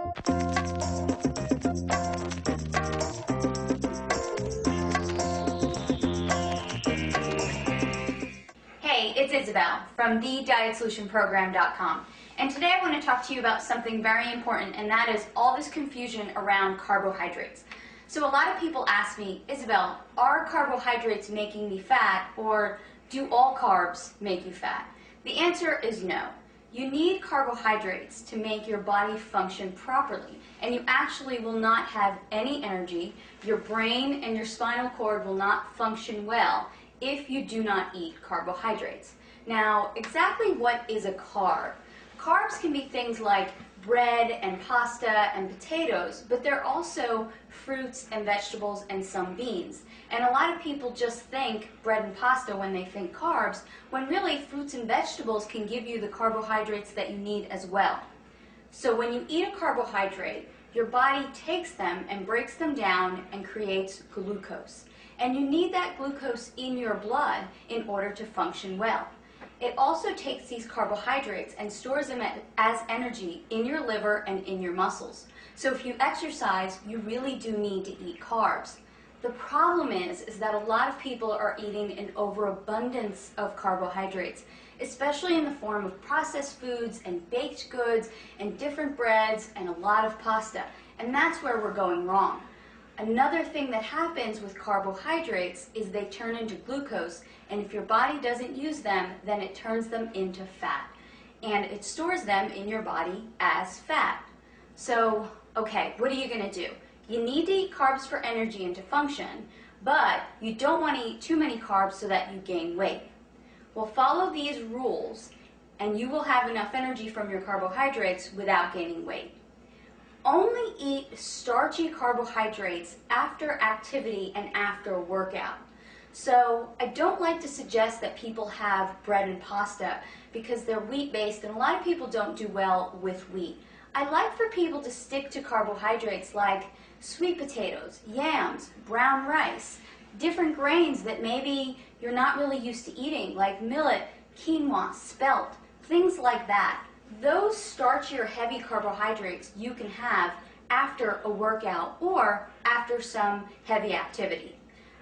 Hey, it's Isabel from thedietsolutionprogram.com, and today I want to talk to you about something very important, and that is all this confusion around carbohydrates. So a lot of people ask me, Isabel, are carbohydrates making me fat, or do all carbs make you fat? The answer is no. You need carbohydrates to make your body function properly, and you actually will not have any energy. Your brain and your spinal cord will not function well if you do not eat carbohydrates. Now, exactly what is a carb? Carbs can be things like bread and pasta and potatoes, but they're also fruits and vegetables and some beans. And a lot of people just think bread and pasta when they think carbs, when really fruits and vegetables can give you the carbohydrates that you need as well. So when you eat a carbohydrate, your body takes them and breaks them down and creates glucose. And you need that glucose in your blood in order to function well. It also takes these carbohydrates and stores them as energy in your liver and in your muscles. So if you exercise, you really do need to eat carbs. The problem is that a lot of people are eating an overabundance of carbohydrates, especially in the form of processed foods and baked goods and different breads and a lot of pasta. And that's where we're going wrong. Another thing that happens with carbohydrates is they turn into glucose, and if your body doesn't use them, then it turns them into fat. And it stores them in your body as fat. So, okay, what are you going to do? You need to eat carbs for energy and to function, but you don't want to eat too many carbs so that you gain weight. Well, follow these rules, and you will have enough energy from your carbohydrates without gaining weight. Only eat starchy carbohydrates after activity and after a workout. So I don't like to suggest that people have bread and pasta because they're wheat-based, and a lot of people don't do well with wheat. I like for people to stick to carbohydrates like sweet potatoes, yams, brown rice, different grains that maybe you're not really used to eating, like millet, quinoa, spelt, things like that. Those starchy or heavy carbohydrates you can have after a workout or after some heavy activity.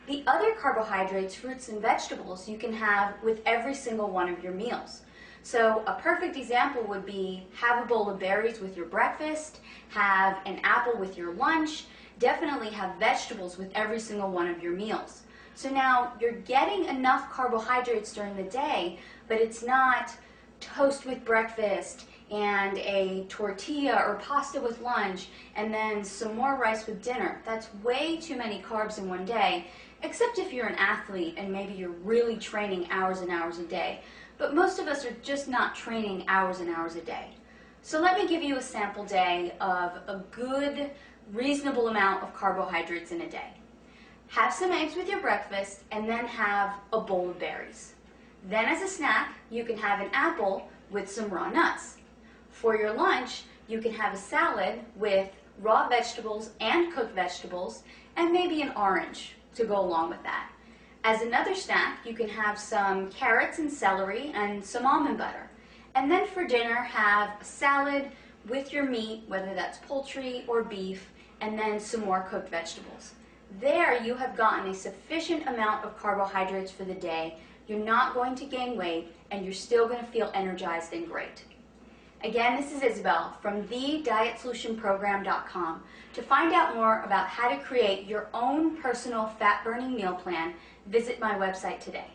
The other carbohydrates, fruits and vegetables, you can have with every single one of your meals. So a perfect example would be have a bowl of berries with your breakfast, have an apple with your lunch, definitely have vegetables with every single one of your meals. So now you're getting enough carbohydrates during the day, but it's not toast with breakfast and a tortilla or pasta with lunch and then some more rice with dinner. That's way too many carbs in one day, except if you're an athlete and maybe you're really training hours and hours a day. But most of us are just not training hours and hours a day. So let me give you a sample day of a good, reasonable amount of carbohydrates in a day. Have some eggs with your breakfast and then have a bowl of berries. Then as a snack, you can have an apple with some raw nuts. For your lunch, you can have a salad with raw vegetables and cooked vegetables and maybe an orange to go along with that. As another snack, you can have some carrots and celery and some almond butter. And then for dinner, have a salad with your meat, whether that's poultry or beef, and then some more cooked vegetables. There you have gotten a sufficient amount of carbohydrates for the day. You're not going to gain weight, and you're still going to feel energized and great. Again, this is Isabel from thedietsolutionprogram.com. To find out more about how to create your own personal fat-burning meal plan, visit my website today.